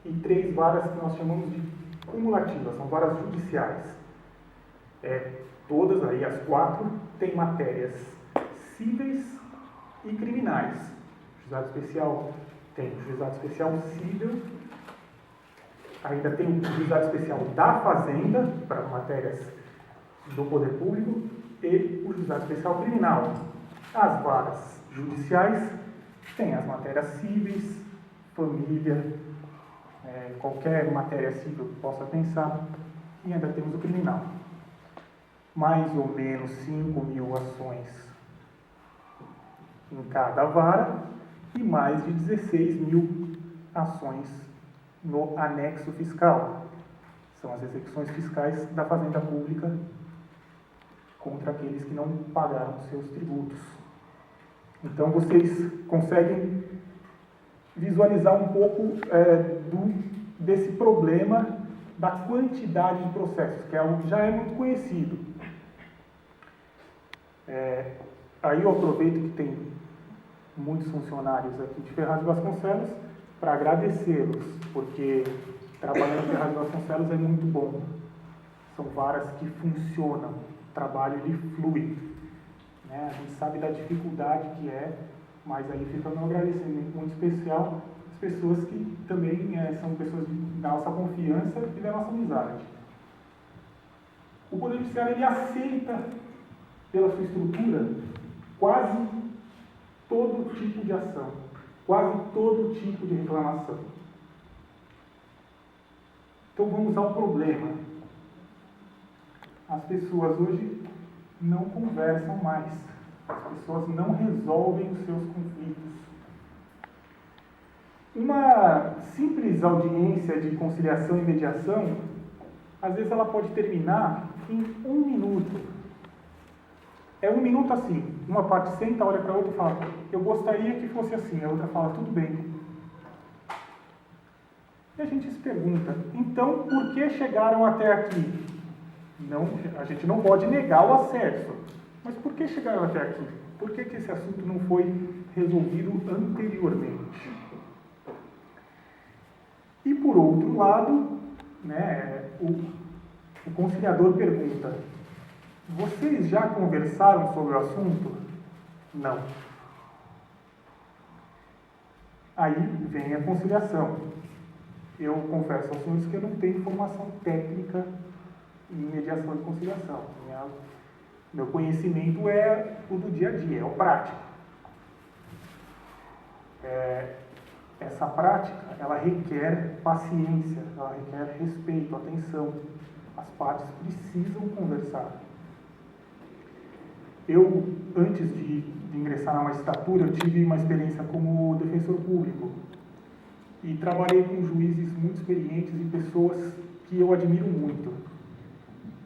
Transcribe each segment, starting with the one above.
e 3 varas que nós chamamos de cumulativas, são varas judiciais. Todas aí, as 4, têm matérias cíveis e criminais. O juizado especial tem o juizado especial cível, ainda tem o juizado especial da Fazenda, para matérias do poder público, e o juizado especial criminal. As varas judiciais têm as matérias cíveis, família, qualquer matéria civil que possa pensar, e ainda temos o criminal. Mais ou menos 5.000 ações em cada vara e mais de 16.000 ações no anexo fiscal. São as execuções fiscais da Fazenda Pública contra aqueles que não pagaram seus tributos. Então, vocês conseguem visualizar um pouco desse problema da quantidade de processos, que é algo que já é muito conhecido. Aí eu aproveito que tem muitos funcionários aqui de Ferraz de Vasconcelos para agradecê-los, porque trabalhar em Ferraz de Vasconcelos é muito bom. São varas que funcionam, o trabalho ele flui. A gente sabe da dificuldade que é, mas aí fica meu agradecimento muito especial às pessoas que também são pessoas da nossa confiança e da nossa amizade. O Poder Judiciário ele aceita, pela sua estrutura, quase todo tipo de ação, quase todo tipo de reclamação. Então vamos ao problema. As pessoas hoje não conversam mais, as pessoas não resolvem os seus conflitos. Uma simples audiência de conciliação e mediação, às vezes ela pode terminar em 1 minuto. É 1 minuto assim, uma parte senta, olha para a outra e fala, eu gostaria que fosse assim, a outra fala, tudo bem. E a gente se pergunta, então por que chegaram até aqui? Não, a gente não pode negar o acesso, mas por que chegaram até aqui? Por que esse assunto não foi resolvido anteriormente? E por outro lado, o conciliador pergunta, vocês já conversaram sobre o assunto? Não. Aí vem a conciliação. Eu confesso aos senhores que eu não tenho formação técnica em mediação e conciliação. Meu conhecimento é o do dia a dia, é o prático. Essa prática, ela requer paciência, ela requer respeito, atenção. As partes precisam conversar. Eu, antes de ingressar na magistratura, eu tive uma experiência como defensor público. E trabalhei com juízes muito experientes e pessoas que eu admiro muito.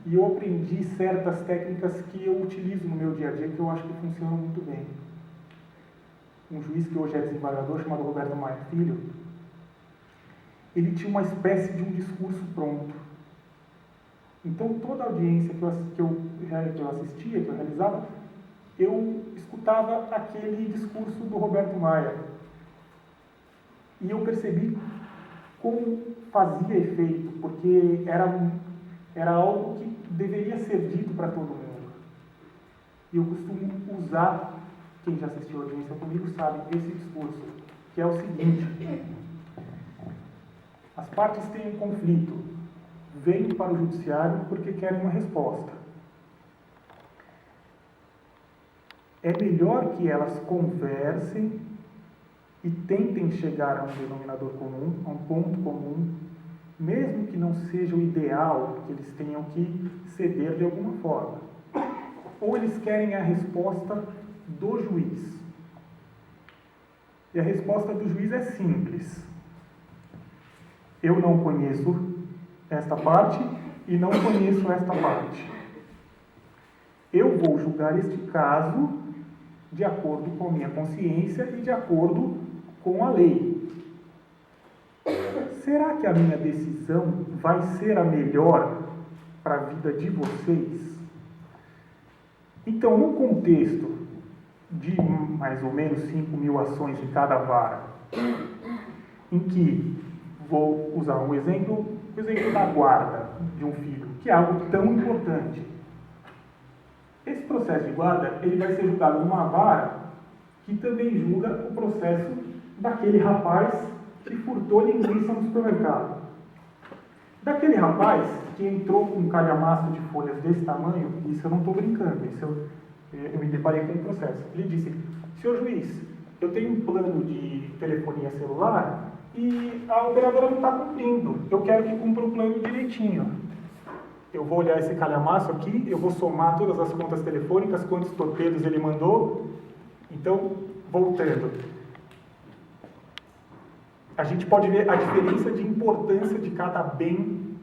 E eu aprendi certas técnicas que eu utilizo no meu dia a dia, que eu acho que funcionam muito bem. Um juiz que hoje é desembargador, chamado Roberto Maia Filho, ele tinha uma espécie de um discurso pronto. Então, toda audiência que eu assistia, que eu realizava, eu escutava aquele discurso do Roberto Maia. E eu percebi como fazia efeito, porque era algo que deveria ser dito para todo mundo. E eu costumo usar, quem já assistiu a audiência comigo sabe, esse discurso, que é o seguinte: as partes têm um conflito, vêm para o judiciário porque querem uma resposta. É melhor que elas conversem e tentem chegar a um denominador comum, a um ponto comum, mesmo que não seja o ideal, que eles tenham que ceder de alguma forma. Ou eles querem a resposta do juiz. E a resposta do juiz é simples. Eu não conheço esta parte e não conheço esta parte. Eu vou julgar este caso de acordo com a minha consciência e de acordo com a lei. Será que a minha decisão vai ser a melhor para a vida de vocês? Então, no contexto de mais ou menos 5.000 ações em cada vara, em que Vou usar o exemplo da guarda de um filho, que é algo tão importante. Esse processo de guarda, ele vai ser julgado numa vara que também julga o processo daquele rapaz que furtou linguiça no supermercado. Daquele rapaz que entrou com um calhamaço de folhas desse tamanho, isso eu não estou brincando, isso eu me deparei com o processo. Ele disse: senhor juiz, eu tenho um plano de telefonia celular e a operadora não está cumprindo, eu quero que cumpra o plano direitinho. Eu vou olhar esse calhamaço aqui, eu vou somar todas as contas telefônicas, quantos torpedos ele mandou. Então, voltando. A gente pode ver a diferença de importância de cada bem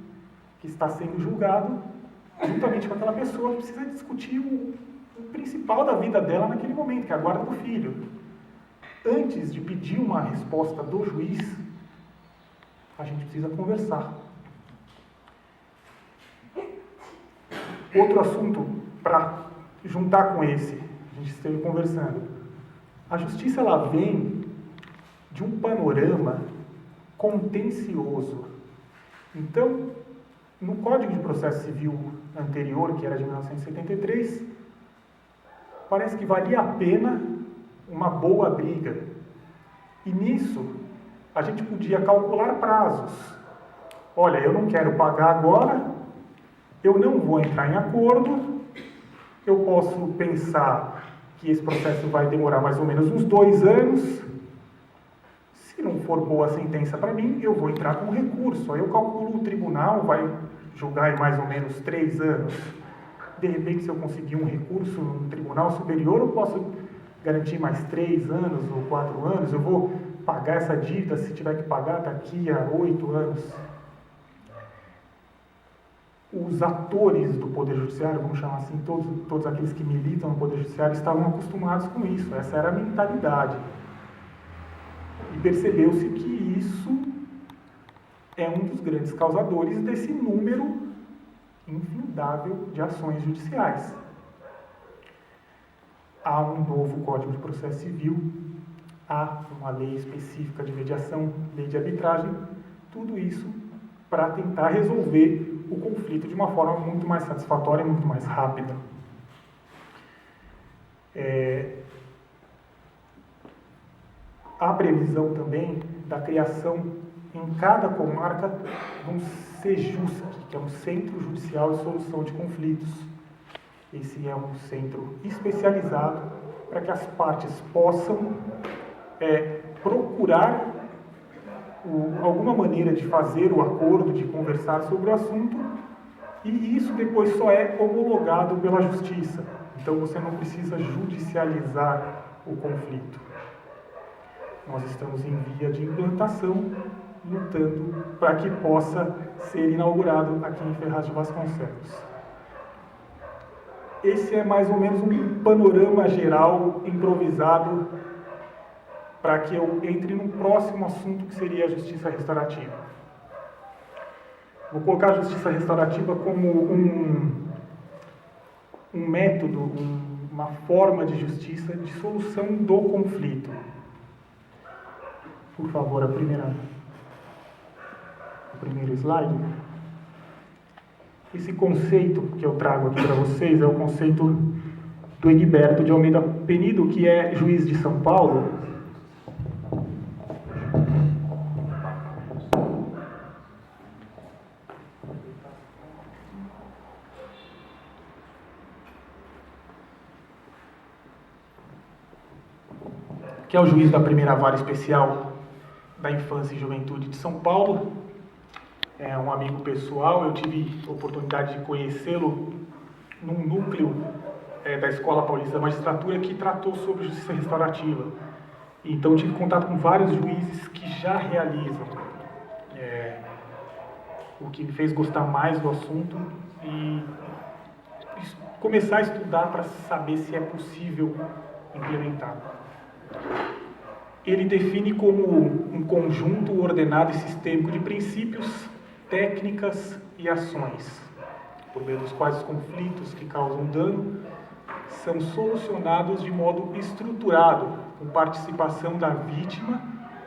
que está sendo julgado, juntamente com aquela pessoa que precisa discutir o principal da vida dela naquele momento, que é a guarda do filho. Antes de pedir uma resposta do juiz, a gente precisa conversar. Outro assunto para juntar com esse, a gente esteve conversando. A justiça, ela vem de um panorama contencioso. Então, no Código de Processo Civil anterior, que era de 1973, parece que valia a pena uma boa briga. E nisso, a gente podia calcular prazos. Olha, eu não quero pagar agora, eu não vou entrar em acordo, eu posso pensar que esse processo vai demorar mais ou menos uns 2 anos. Se não for boa a sentença para mim, eu vou entrar com recurso. Aí eu calculo o tribunal, vai julgar em mais ou menos 3 anos. De repente, se eu conseguir um recurso no tribunal superior, eu posso garantir mais 3 anos ou 4 anos. Eu vou pagar essa dívida, se tiver que pagar, daqui a 8 anos. Os atores do Poder Judiciário, vamos chamar assim, todos aqueles que militam no Poder Judiciário, estavam acostumados com isso. Essa era a mentalidade. E percebeu-se que isso é um dos grandes causadores desse número infindável de ações judiciais. Há um novo Código de Processo Civil, há uma lei específica de mediação, lei de arbitragem, tudo isso para tentar resolver o conflito de uma forma muito mais satisfatória e muito mais rápida. Há previsão também da criação em cada comarca de um CEJUSC, que é um Centro Judicial de Solução de Conflitos. Esse é um centro especializado para que as partes possam procurar alguma maneira de fazer o acordo, de conversar sobre o assunto, e isso depois só é homologado pela Justiça. Então você não precisa judicializar o conflito. Nós estamos em via de implantação, lutando para que possa ser inaugurado aqui em Ferraz de Vasconcelos. Esse é mais ou menos um panorama geral improvisado para que eu entre no próximo assunto, que seria a justiça restaurativa. Vou colocar a justiça restaurativa como um método, uma forma de justiça de solução do conflito. Por favor, o primeiro slide. Esse conceito que eu trago aqui para vocês é o conceito do Egberto de Almeida Penido, que é juiz de São Paulo. Que é o juiz da primeira vara especial da infância e juventude de São Paulo. É um amigo pessoal, eu tive a oportunidade de conhecê-lo num núcleo da Escola Paulista da Magistratura que tratou sobre justiça restaurativa. Então tive contato com vários juízes que já realizam, o que me fez gostar mais do assunto e começar a estudar para saber se é possível implementar. Ele define como um conjunto ordenado e sistêmico de princípios, técnicas e ações, por meio dos quais os conflitos que causam dano são solucionados de modo estruturado, com participação da vítima,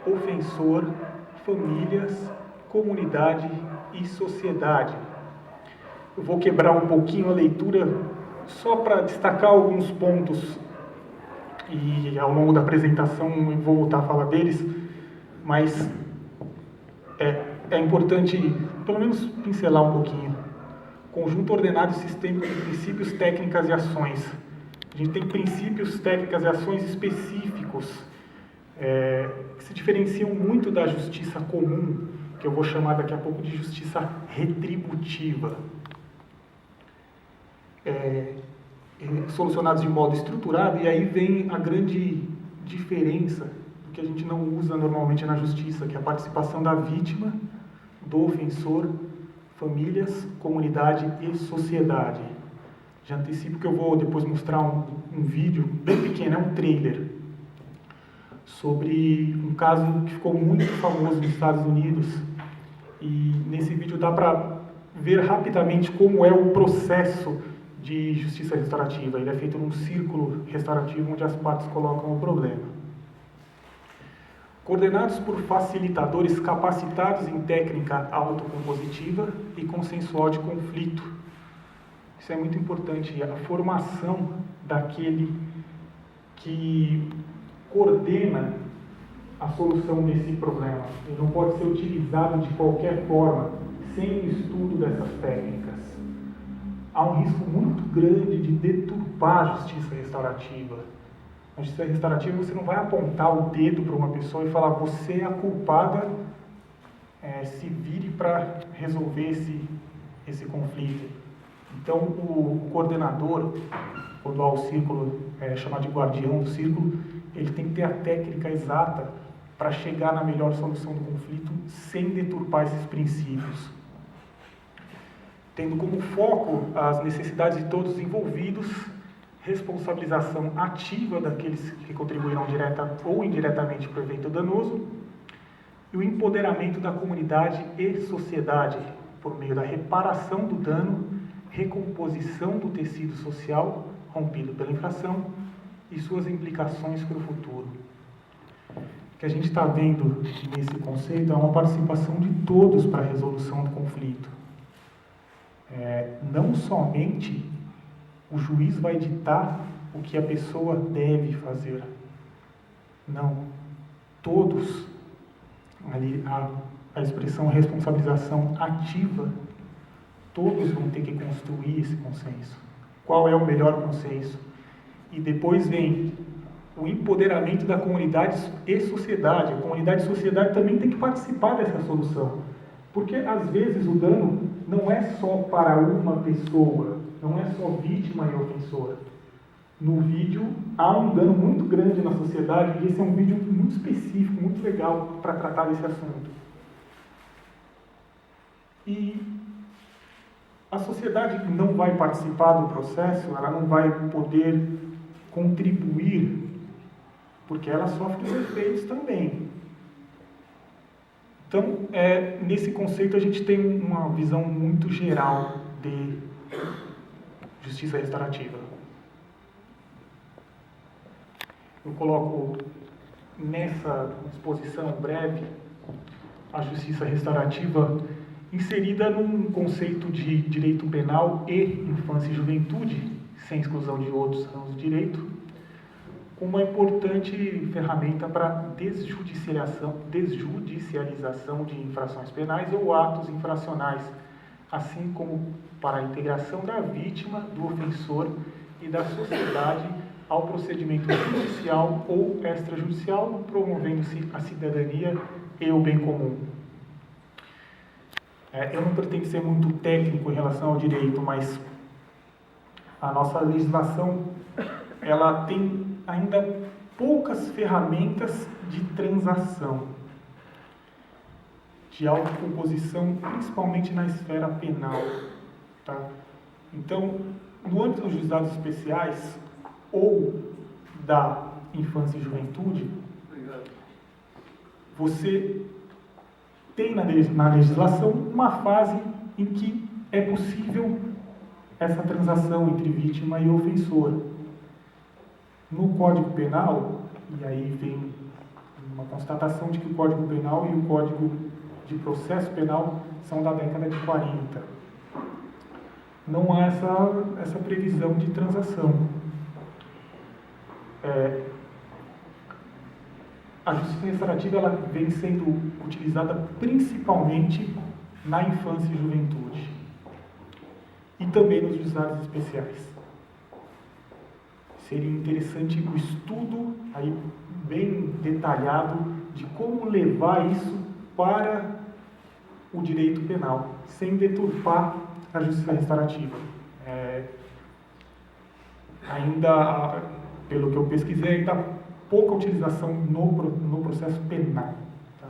ofensor, famílias comunidade e sociedade. Eu vou quebrar um pouquinho a leitura só para destacar alguns pontos e ao longo da apresentação eu vou voltar a falar deles, mas é importante pelo menos pincelar um pouquinho. Conjunto ordenado e sistêmico de princípios, técnicas e ações. A gente tem princípios, técnicas e ações específicos que se diferenciam muito da justiça comum, que eu vou chamar daqui a pouco de justiça retributiva. Solucionados de modo estruturado, e aí vem a grande diferença do que a gente não usa normalmente na justiça, que é a participação da vítima, do ofensor, famílias, comunidade e sociedade. Já antecipo que eu vou depois mostrar um vídeo bem pequeno, um trailer, sobre um caso que ficou muito famoso nos Estados Unidos, e nesse vídeo dá para ver rapidamente como é o processo de justiça restaurativa. Ele é feito num círculo restaurativo onde as partes colocam o problema. Coordenados por facilitadores capacitados em técnica autocompositiva e consensual de conflito. Isso é muito importante, a formação daquele que coordena a solução desse problema. Ele não pode ser utilizado de qualquer forma, sem o estudo dessas técnicas. Há um risco muito grande de deturpar a justiça restaurativa. Na justiça restaurativa você não vai apontar o dedo para uma pessoa e falar: você é a culpada, se vire para resolver esse conflito. Então o coordenador, quando há o círculo, chamado de guardião do círculo, ele tem que ter a técnica exata para chegar na melhor solução do conflito sem deturpar esses princípios. Tendo como foco as necessidades de todos os envolvidos, responsabilização ativa daqueles que contribuíram direta ou indiretamente para o evento danoso, e o empoderamento da comunidade e sociedade por meio da reparação do dano, recomposição do tecido social rompido pela infração e suas implicações para o futuro. O que a gente está vendo nesse conceito é uma participação de todos para a resolução do conflito. Não somente o juiz vai ditar o que a pessoa deve fazer. Não. Todos, ali a expressão responsabilização ativa, todos vão ter que construir esse consenso. Qual é o melhor consenso? E depois vem o empoderamento da comunidade e sociedade. A comunidade e sociedade também tem que participar dessa solução. Porque, às vezes, o dano não é só para uma pessoa, não é só vítima e ofensor. No vídeo, há um dano muito grande na sociedade, e esse é um vídeo muito específico, muito legal para tratar desse assunto. E a sociedade não vai participar do processo, ela não vai poder contribuir, porque ela sofre os efeitos também. Então, nesse conceito, a gente tem uma visão muito geral de justiça restaurativa. Eu coloco nessa exposição breve a justiça restaurativa inserida num conceito de direito penal e infância e juventude, sem exclusão de outros ramos de direito, com uma importante ferramenta para desjudicialização de infrações penais ou atos infracionais, assim como para a integração da vítima, do ofensor e da sociedade ao procedimento judicial ou extrajudicial, promovendo-se a cidadania e o bem comum. Eu não pretendo ser muito técnico em relação ao direito, mas a nossa legislação ela tem ainda poucas ferramentas de transação, de autocomposição, principalmente na esfera penal. Tá? Então, no âmbito dos juizados especiais ou da infância e juventude, você tem na legislação uma fase em que é possível essa transação entre vítima e ofensor. No Código Penal, e aí vem uma constatação de que o Código Penal e o Código de processo penal são da década de 40. Não há essa previsão de transação. A justiça restaurativa ela vem sendo utilizada principalmente na infância e juventude e também nos juizados especiais. Seria interessante o estudo aí bem detalhado de como levar isso para o direito penal, sem deturpar a justiça restaurativa. Ainda, pelo que eu pesquisei, ainda há pouca utilização no processo penal. Tá?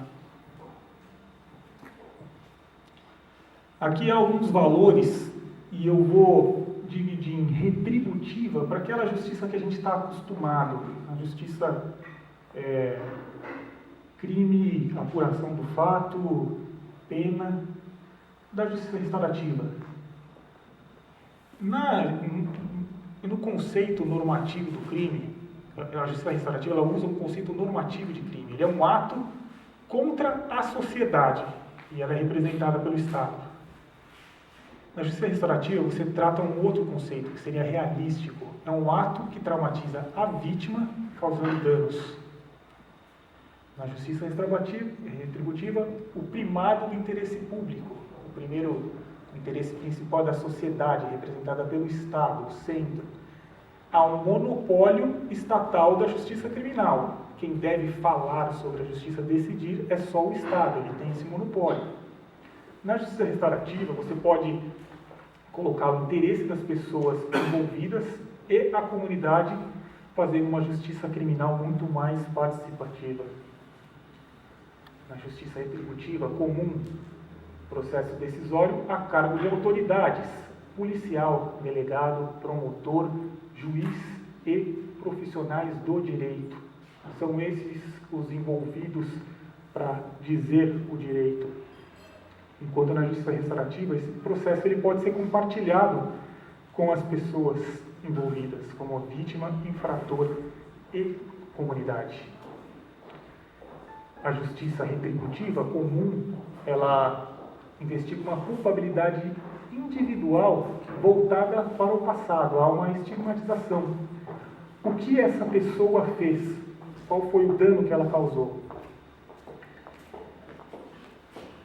Aqui há alguns valores, e eu vou dividir em retributiva para aquela justiça que a gente está acostumado, a justiça crime, apuração do fato, pena, da justiça restaurativa. No conceito normativo do crime, a justiça restaurativa ela usa um conceito normativo de crime. Ele é um ato contra a sociedade e ela é representada pelo Estado. Na justiça restaurativa você trata um outro conceito, que seria realístico. É um ato que traumatiza a vítima, causando danos. Na justiça retributiva, o primado do interesse público. O primeiro, o interesse principal da sociedade, representada pelo Estado, o centro. Há um monopólio estatal da justiça criminal. Quem deve falar sobre a justiça, decidir, é só o Estado, ele tem esse monopólio. Na justiça restaurativa, você pode colocar o interesse das pessoas envolvidas e a comunidade fazer uma justiça criminal muito mais participativa. Na justiça retributiva comum, processo decisório a cargo de autoridades, policial, delegado, promotor, juiz e profissionais do direito. São esses os envolvidos para dizer o direito. Enquanto na justiça restaurativa, esse processo ele pode ser compartilhado com as pessoas envolvidas, como a vítima, infrator e comunidade. A justiça retributiva comum, ela investiga uma culpabilidade individual voltada para o passado, há uma estigmatização. O que essa pessoa fez? Qual foi o dano que ela causou?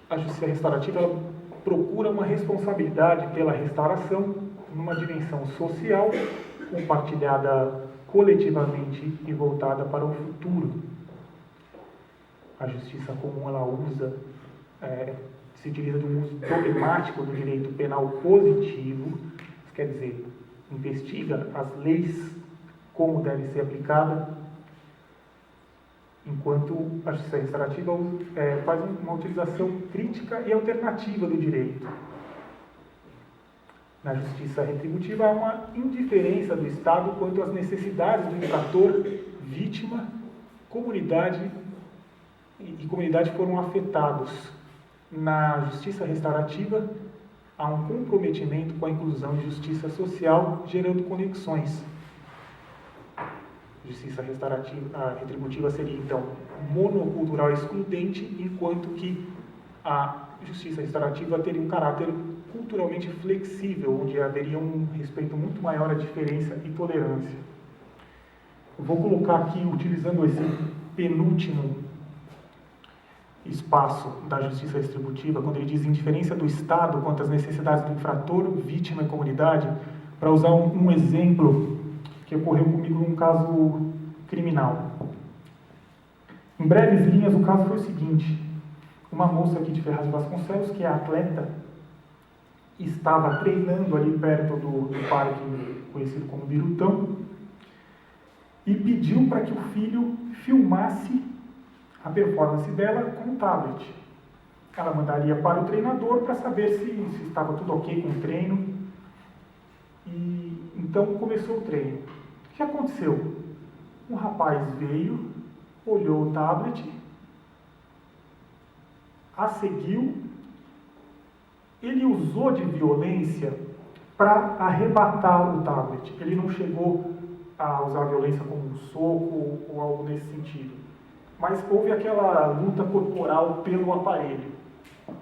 A justiça restaurativa ela procura uma responsabilidade pela restauração numa dimensão social, compartilhada coletivamente e voltada para o futuro. A justiça comum ela se utiliza de um uso dogmático do direito penal positivo, isso quer dizer, investiga as leis, como deve ser aplicada, enquanto a justiça restaurativa faz uma utilização crítica e alternativa do direito. Na justiça retributiva há uma indiferença do Estado quanto às necessidades do infrator, vítima, comunidade e comunidade foram afetados. Na justiça restaurativa, há um comprometimento com a inclusão de justiça social, gerando conexões. Justiça retributiva seria, então, monocultural excludente, enquanto que a justiça restaurativa teria um caráter culturalmente flexível, onde haveria um respeito muito maior à diferença e tolerância. Eu vou colocar aqui, utilizando esse penúltimo espaço da justiça retributiva, quando ele diz indiferença do Estado quanto às necessidades do infrator, vítima e comunidade, para usar um exemplo que ocorreu comigo num caso criminal. Em breves linhas, o caso foi o seguinte: uma moça aqui de Ferraz de Vasconcelos, que é atleta, estava treinando ali perto do parque conhecido como Birutão, e pediu para que o filho filmasse a performance dela com o tablet. Ela mandaria para o treinador para saber se estava tudo ok com o treino. E então começou o treino. O que aconteceu? Um rapaz veio, olhou o tablet, a seguiu, ele usou de violência para arrebatar o tablet. Ele não chegou a usar a violência como um soco ou algo nesse sentido. Mas houve aquela luta corporal pelo aparelho.